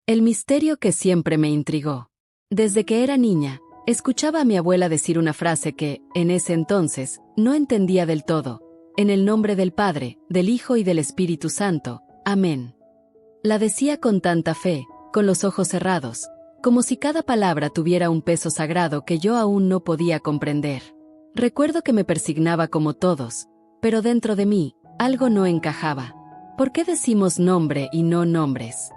El misterio que siempre me intrigó. Desde que era niña, escuchaba a mi abuela decir una frase que, en ese entonces, no entendía del todo. En el nombre del Padre, del Hijo y del Espíritu Santo. Amén. La decía con tanta fe, con los ojos cerrados, como si cada palabra tuviera un peso sagrado que yo aún no podía comprender. Recuerdo que me persignaba como todos, pero dentro de mí, algo no encajaba. ¿Por qué decimos nombre y no nombres?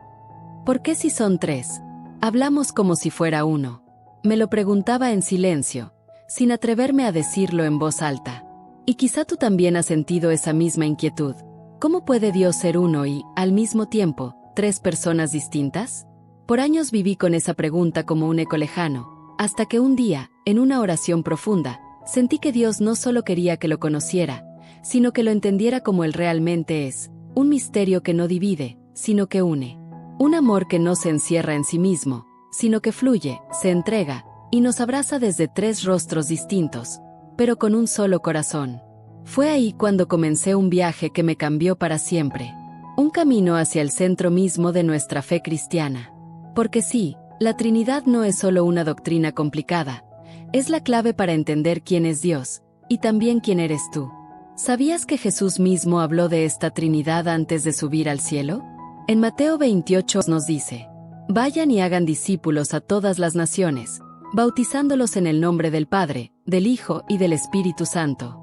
¿Por qué si son tres, hablamos como si fuera uno? Me lo preguntaba en silencio, sin atreverme a decirlo en voz alta. Y quizá tú también has sentido esa misma inquietud. ¿Cómo puede Dios ser uno y, al mismo tiempo, tres personas distintas? Por años viví con esa pregunta como un eco lejano, hasta que un día, en una oración profunda, sentí que Dios no solo quería que lo conociera, sino que lo entendiera como Él realmente es, un misterio que no divide, sino que une. Un amor que no se encierra en sí mismo, sino que fluye, se entrega, y nos abraza desde tres rostros distintos, pero con un solo corazón. Fue ahí cuando comencé un viaje que me cambió para siempre. Un camino hacia el centro mismo de nuestra fe cristiana. Porque sí, la Trinidad no es solo una doctrina complicada, es la clave para entender quién es Dios, y también quién eres tú. ¿Sabías que Jesús mismo habló de esta Trinidad antes de subir al cielo? En Mateo 28 nos dice: vayan y hagan discípulos a todas las naciones, bautizándolos en el nombre del Padre, del Hijo y del Espíritu Santo.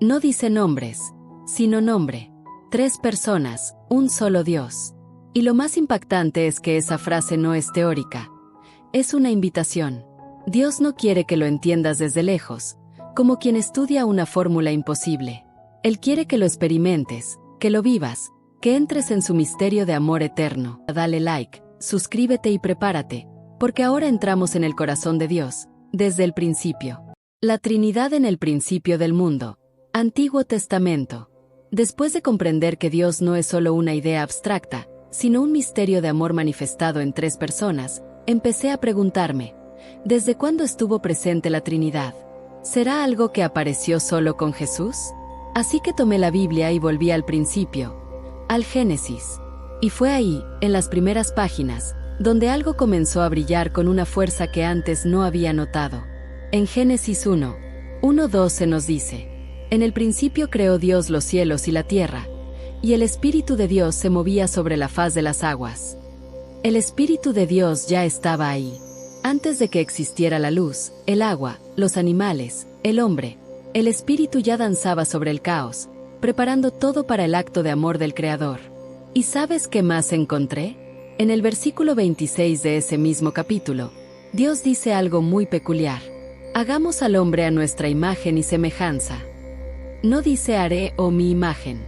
No dice nombres, sino nombre. Tres personas, un solo Dios. Y lo más impactante es que esa frase no es teórica. Es una invitación. Dios no quiere que lo entiendas desde lejos, como quien estudia una fórmula imposible. Él quiere que lo experimentes, que lo vivas, que entres en su misterio de amor eterno. Dale like, suscríbete y prepárate, porque ahora entramos en el corazón de Dios, desde el principio. La Trinidad en el principio del mundo. Antiguo Testamento. Después de comprender que Dios no es solo una idea abstracta, sino un misterio de amor manifestado en tres personas, empecé a preguntarme, ¿desde cuándo estuvo presente la Trinidad? ¿Será algo que apareció solo con Jesús? Así que tomé la Biblia y volví al principio, al Génesis. Y fue ahí, en las primeras páginas, donde algo comenzó a brillar con una fuerza que antes no había notado. En Génesis 1:2 se nos dice: en el principio creó Dios los cielos y la tierra, y el Espíritu de Dios se movía sobre la faz de las aguas. El Espíritu de Dios ya estaba ahí. Antes de que existiera la luz, el agua, los animales, el hombre, el Espíritu ya danzaba sobre el caos, preparando todo para el acto de amor del Creador. ¿Y sabes qué más encontré? En el versículo 26 de ese mismo capítulo, Dios dice algo muy peculiar. Hagamos al hombre a nuestra imagen y semejanza. No dice haré o mi imagen.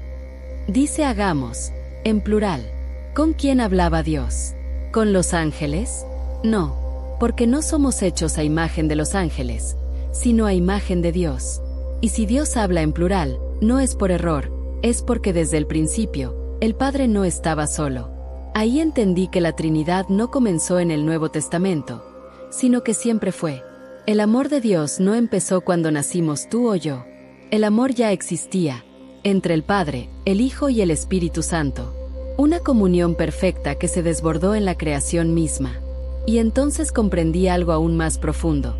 Dice hagamos, en plural. ¿Con quién hablaba Dios? ¿Con los ángeles? No, porque no somos hechos a imagen de los ángeles, sino a imagen de Dios. Y si Dios habla en plural, no es por error, es porque desde el principio, el Padre no estaba solo. Ahí entendí que la Trinidad no comenzó en el Nuevo Testamento, sino que siempre fue. El amor de Dios no empezó cuando nacimos tú o yo. El amor ya existía, entre el Padre, el Hijo y el Espíritu Santo. Una comunión perfecta que se desbordó en la creación misma. Y entonces comprendí algo aún más profundo.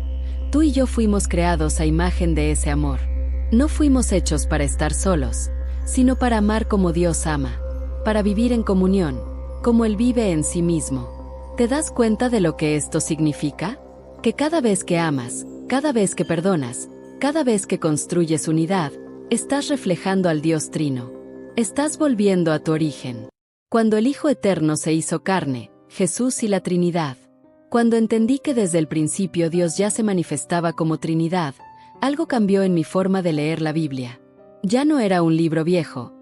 Tú y yo fuimos creados a imagen de ese amor. No fuimos hechos para estar solos, sino para amar como Dios ama, para vivir en comunión, como Él vive en sí mismo. ¿Te das cuenta de lo que esto significa? Que cada vez que amas, cada vez que perdonas, cada vez que construyes unidad, estás reflejando al Dios Trino. Estás volviendo a tu origen. Cuando el Hijo Eterno se hizo carne, Jesús y la Trinidad. Cuando entendí que desde el principio Dios ya se manifestaba como Trinidad, algo cambió en mi forma de leer la Biblia. Ya no era un libro viejo,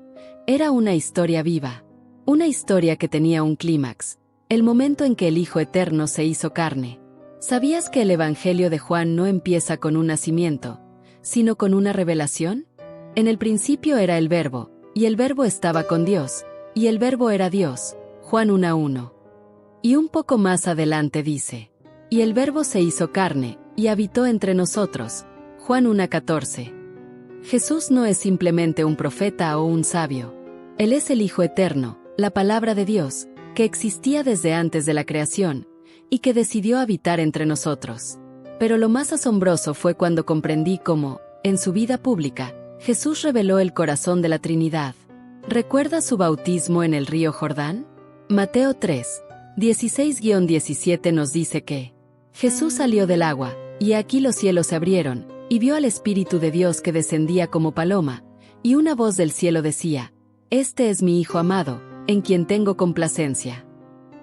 era una historia viva. Una historia que tenía un clímax, el momento en que el Hijo Eterno se hizo carne. ¿Sabías que el Evangelio de Juan no empieza con un nacimiento, sino con una revelación? En el principio era el Verbo, y el Verbo estaba con Dios, y el Verbo era Dios. Juan 1:1. Y un poco más adelante dice: y el Verbo se hizo carne, y habitó entre nosotros. Juan 1:14. Jesús no es simplemente un profeta o un sabio. Él es el Hijo Eterno, la palabra de Dios, que existía desde antes de la creación, y que decidió habitar entre nosotros. Pero lo más asombroso fue cuando comprendí cómo, en su vida pública, Jesús reveló el corazón de la Trinidad. ¿Recuerda su bautismo en el río Jordán? Mateo 3, 16-17 nos dice que Jesús salió del agua, y aquí los cielos se abrieron, y vio al Espíritu de Dios que descendía como paloma, y una voz del cielo decía: «Este es mi Hijo amado, en quien tengo complacencia».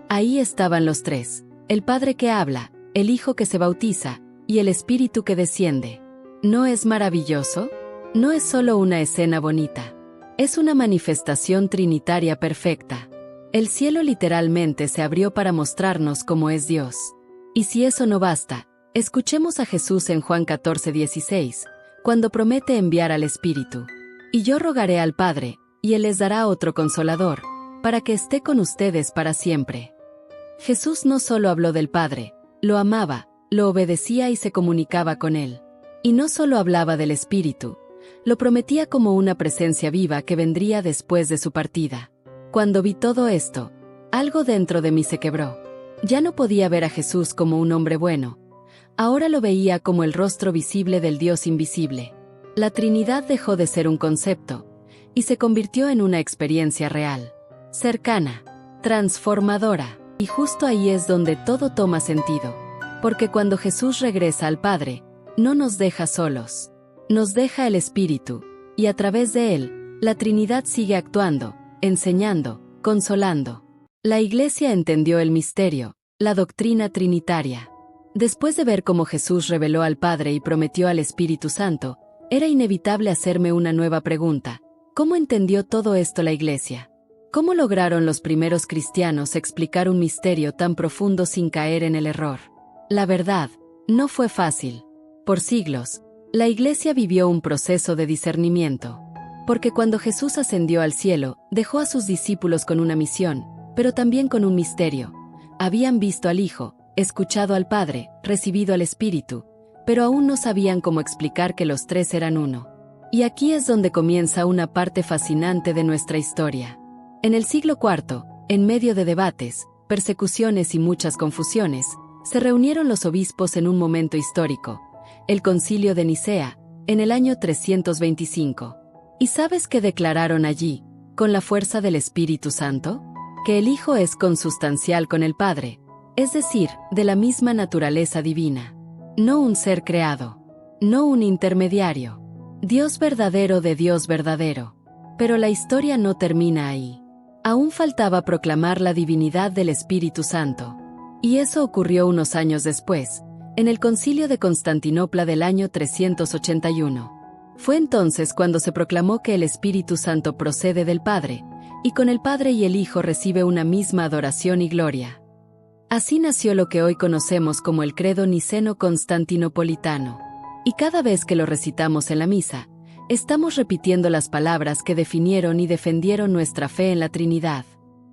Ahí estaban los tres: el Padre que habla, el Hijo que se bautiza, y el Espíritu que desciende. ¿No es maravilloso? No es solo una escena bonita. Es una manifestación trinitaria perfecta. El cielo literalmente se abrió para mostrarnos cómo es Dios. Y si eso no basta, escuchemos a Jesús en Juan 14:16, cuando promete enviar al Espíritu. «Y yo rogaré al Padre, y Él les dará otro Consolador, para que esté con ustedes para siempre». Jesús no solo habló del Padre, lo amaba, lo obedecía y se comunicaba con Él. Y no solo hablaba del Espíritu, lo prometía como una presencia viva que vendría después de su partida. Cuando vi todo esto, algo dentro de mí se quebró. Ya no podía ver a Jesús como un hombre bueno. Ahora lo veía como el rostro visible del Dios invisible. La Trinidad dejó de ser un concepto, y se convirtió en una experiencia real, cercana, transformadora. Y justo ahí es donde todo toma sentido. Porque cuando Jesús regresa al Padre, no nos deja solos. Nos deja el Espíritu, y a través de él, la Trinidad sigue actuando, enseñando, consolando. La Iglesia entendió el misterio, la doctrina trinitaria. Después de ver cómo Jesús reveló al Padre y prometió al Espíritu Santo, era inevitable hacerme una nueva pregunta: ¿cómo entendió todo esto la Iglesia? ¿Cómo lograron los primeros cristianos explicar un misterio tan profundo sin caer en el error? La verdad, no fue fácil. Por siglos, la Iglesia vivió un proceso de discernimiento. Porque cuando Jesús ascendió al cielo, dejó a sus discípulos con una misión, pero también con un misterio. Habían visto al Hijo, escuchado al Padre, recibido al Espíritu, pero aún no sabían cómo explicar que los tres eran uno. Y aquí es donde comienza una parte fascinante de nuestra historia. En el siglo IV, en medio de debates, persecuciones y muchas confusiones, se reunieron los obispos en un momento histórico, el Concilio de Nicea, en el año 325. ¿Y sabes qué declararon allí, con la fuerza del Espíritu Santo? Que el Hijo es consustancial con el Padre, es decir, de la misma naturaleza divina. No un ser creado, no un intermediario. Dios verdadero de Dios verdadero. Pero la historia no termina ahí. Aún faltaba proclamar la divinidad del Espíritu Santo. Y eso ocurrió unos años después, en el Concilio de Constantinopla del año 381. Fue entonces cuando se proclamó que el Espíritu Santo procede del Padre, y con el Padre y el Hijo recibe una misma adoración y gloria. Así nació lo que hoy conocemos como el credo niceno-constantinopolitano. Y cada vez que lo recitamos en la misa, estamos repitiendo las palabras que definieron y defendieron nuestra fe en la Trinidad.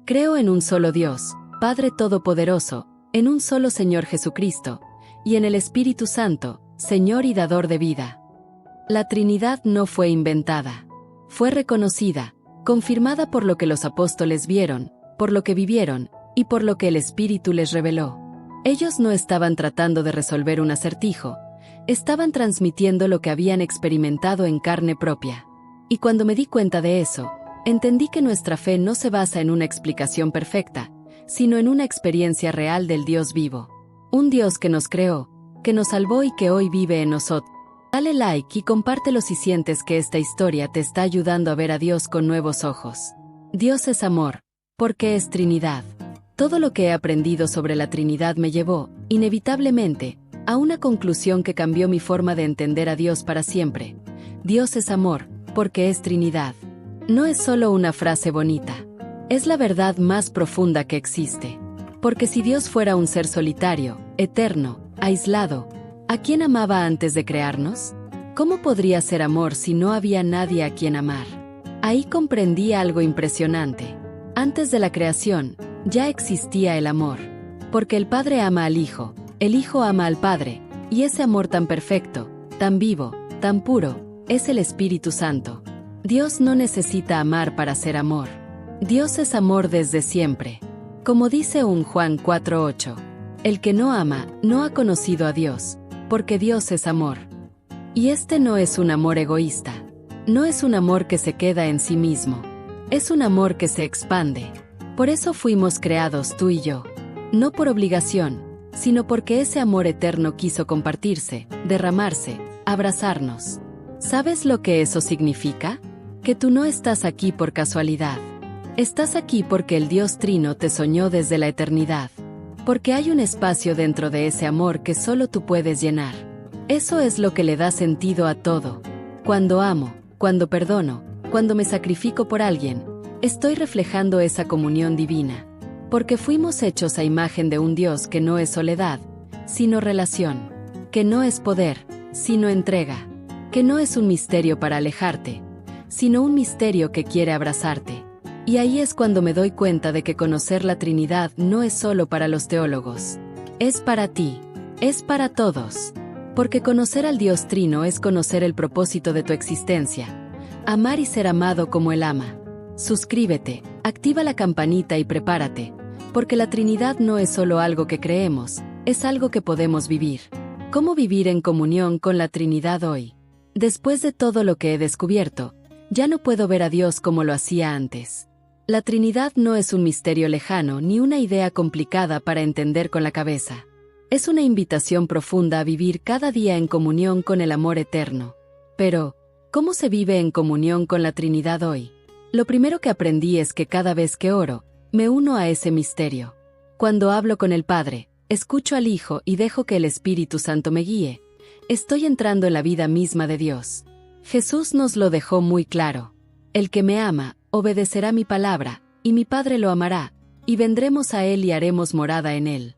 Creo en un solo Dios, Padre Todopoderoso, en un solo Señor Jesucristo, y en el Espíritu Santo, Señor y Dador de vida. La Trinidad no fue inventada. Fue reconocida, confirmada por lo que los apóstoles vieron, por lo que vivieron, y por lo que el Espíritu les reveló. Ellos no estaban tratando de resolver un acertijo, estaban transmitiendo lo que habían experimentado en carne propia. Y cuando me di cuenta de eso, entendí que nuestra fe no se basa en una explicación perfecta, sino en una experiencia real del Dios vivo. Un Dios que nos creó, que nos salvó y que hoy vive en nosotros. Dale like y compártelo si sientes que esta historia te está ayudando a ver a Dios con nuevos ojos. Dios es amor, porque es Trinidad. Todo lo que he aprendido sobre la Trinidad me llevó, inevitablemente, a una conclusión que cambió mi forma de entender a Dios para siempre. Dios es amor, porque es Trinidad. No es solo una frase bonita. Es la verdad más profunda que existe. Porque si Dios fuera un ser solitario, eterno, aislado, ¿a quién amaba antes de crearnos? ¿Cómo podría ser amor si no había nadie a quien amar? Ahí comprendí algo impresionante. Antes de la creación, ya existía el amor. Porque el Padre ama al Hijo, el Hijo ama al Padre, y ese amor tan perfecto, tan vivo, tan puro, es el Espíritu Santo. Dios no necesita amar para ser amor. Dios es amor desde siempre. Como dice un Juan 4:8, el que no ama, no ha conocido a Dios, porque Dios es amor. Y este no es un amor egoísta. No es un amor que se queda en sí mismo. Es un amor que se expande. Por eso fuimos creados tú y yo. No por obligación, sino porque ese amor eterno quiso compartirse, derramarse, abrazarnos. ¿Sabes lo que eso significa? Que tú no estás aquí por casualidad. Estás aquí porque el Dios Trino te soñó desde la eternidad. Porque hay un espacio dentro de ese amor que solo tú puedes llenar. Eso es lo que le da sentido a todo. Cuando amo, cuando perdono, cuando me sacrifico por alguien, estoy reflejando esa comunión divina. Porque fuimos hechos a imagen de un Dios que no es soledad, sino relación. Que no es poder, sino entrega. Que no es un misterio para alejarte, sino un misterio que quiere abrazarte. Y ahí es cuando me doy cuenta de que conocer la Trinidad no es solo para los teólogos. Es para ti. Es para todos. Porque conocer al Dios Trino es conocer el propósito de tu existencia. Amar y ser amado como Él ama. Suscríbete, activa la campanita y prepárate. Porque la Trinidad no es solo algo que creemos, es algo que podemos vivir. ¿Cómo vivir en comunión con la Trinidad hoy? Después de todo lo que he descubierto, ya no puedo ver a Dios como lo hacía antes. La Trinidad no es un misterio lejano ni una idea complicada para entender con la cabeza. Es una invitación profunda a vivir cada día en comunión con el amor eterno. Pero, ¿cómo se vive en comunión con la Trinidad hoy? Lo primero que aprendí es que cada vez que oro, me uno a ese misterio. Cuando hablo con el Padre, escucho al Hijo y dejo que el Espíritu Santo me guíe. Estoy entrando en la vida misma de Dios. Jesús nos lo dejó muy claro. El que me ama, obedecerá mi palabra, y mi Padre lo amará, y vendremos a Él y haremos morada en Él.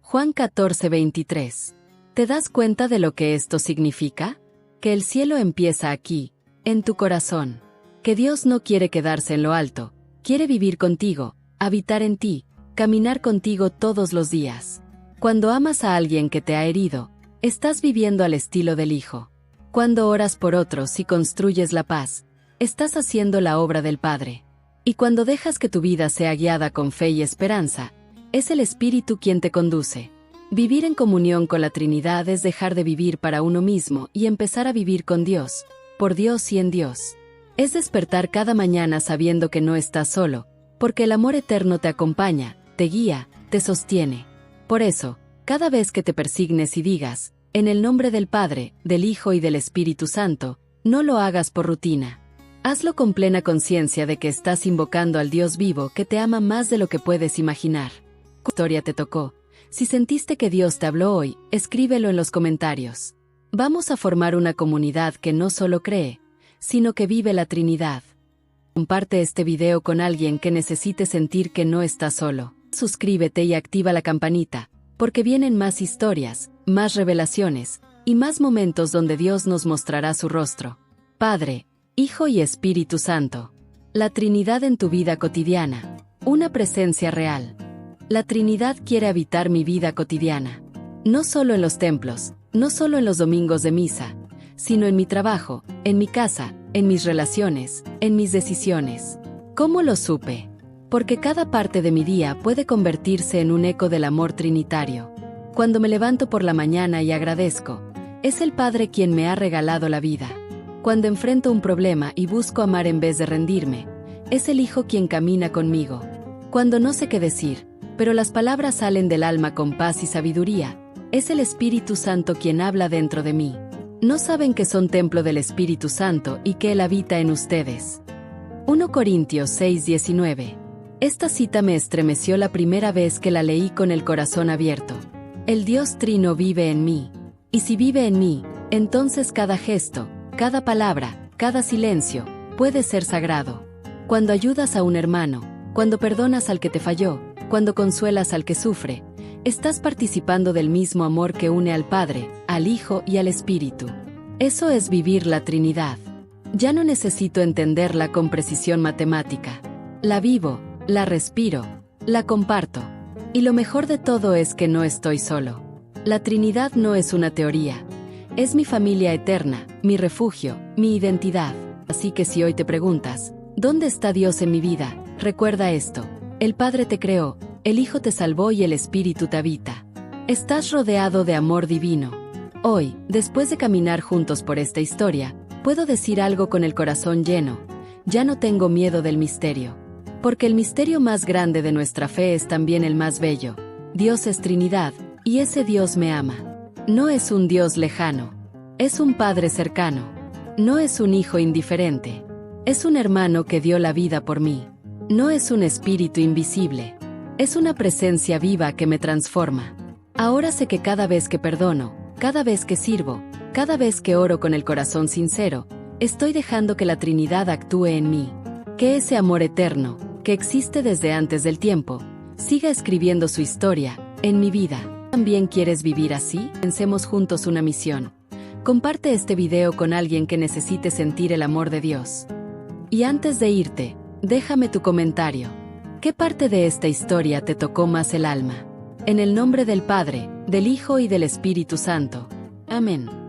Juan 14:23. ¿Te das cuenta de lo que esto significa? Que el cielo empieza aquí, en tu corazón. Que Dios no quiere quedarse en lo alto, quiere vivir contigo, habitar en ti, caminar contigo todos los días. Cuando amas a alguien que te ha herido, estás viviendo al estilo del Hijo. Cuando oras por otros y construyes la paz, estás haciendo la obra del Padre. Y cuando dejas que tu vida sea guiada con fe y esperanza, es el Espíritu quien te conduce. Vivir en comunión con la Trinidad es dejar de vivir para uno mismo y empezar a vivir con Dios, por Dios y en Dios. Es despertar cada mañana sabiendo que no estás solo, porque el amor eterno te acompaña, te guía, te sostiene. Por eso, cada vez que te persignes y digas, en el nombre del Padre, del Hijo y del Espíritu Santo, no lo hagas por rutina. Hazlo con plena conciencia de que estás invocando al Dios vivo que te ama más de lo que puedes imaginar. ¿Qué historia te tocó? Si sentiste que Dios te habló hoy, escríbelo en los comentarios. Vamos a formar una comunidad que no solo cree, sino que vive la Trinidad. Comparte este video con alguien que necesite sentir que no está solo. Suscríbete y activa la campanita, porque vienen más historias, más revelaciones, y más momentos donde Dios nos mostrará su rostro. Padre, Hijo y Espíritu Santo. La Trinidad en tu vida cotidiana. Una presencia real. La Trinidad quiere habitar mi vida cotidiana. No solo en los templos, no solo en los domingos de misa, sino en mi trabajo, en mi casa, en mis relaciones, en mis decisiones. ¿Cómo lo supe? Porque cada parte de mi día puede convertirse en un eco del amor trinitario. Cuando me levanto por la mañana y agradezco, es el Padre quien me ha regalado la vida. Cuando enfrento un problema y busco amar en vez de rendirme, es el Hijo quien camina conmigo. Cuando no sé qué decir, pero las palabras salen del alma con paz y sabiduría, es el Espíritu Santo quien habla dentro de mí. ¿No saben que son templo del Espíritu Santo y que Él habita en ustedes? 1 Corintios 6:19. Esta cita me estremeció la primera vez que la leí con el corazón abierto. El Dios Trino vive en mí. Y si vive en mí, entonces cada gesto, cada palabra, cada silencio, puede ser sagrado. Cuando ayudas a un hermano, cuando perdonas al que te falló, cuando consuelas al que sufre, estás participando del mismo amor que une al Padre, al Hijo y al Espíritu. Eso es vivir la Trinidad. Ya no necesito entenderla con precisión matemática. La vivo, la respiro, la comparto. Y lo mejor de todo es que no estoy solo. La Trinidad no es una teoría. Es mi familia eterna, mi refugio, mi identidad. Así que si hoy te preguntas, ¿dónde está Dios en mi vida? Recuerda esto. El Padre te creó, el Hijo te salvó y el Espíritu te habita. Estás rodeado de amor divino. Hoy, después de caminar juntos por esta historia, puedo decir algo con el corazón lleno. Ya no tengo miedo del misterio. Porque el misterio más grande de nuestra fe es también el más bello. Dios es Trinidad, y ese Dios me ama. No es un Dios lejano. Es un Padre cercano. No es un hijo indiferente. Es un hermano que dio la vida por mí. No es un espíritu invisible. Es una presencia viva que me transforma. Ahora sé que cada vez que perdono, cada vez que sirvo, cada vez que oro con el corazón sincero, estoy dejando que la Trinidad actúe en mí. Que ese amor eterno, que existe desde antes del tiempo, siga escribiendo su historia en mi vida. ¿También quieres vivir así? Pensemos juntos una misión. Comparte este video con alguien que necesite sentir el amor de Dios. Y antes de irte, déjame tu comentario. ¿Qué parte de esta historia te tocó más el alma? En el nombre del Padre, del Hijo y del Espíritu Santo. Amén.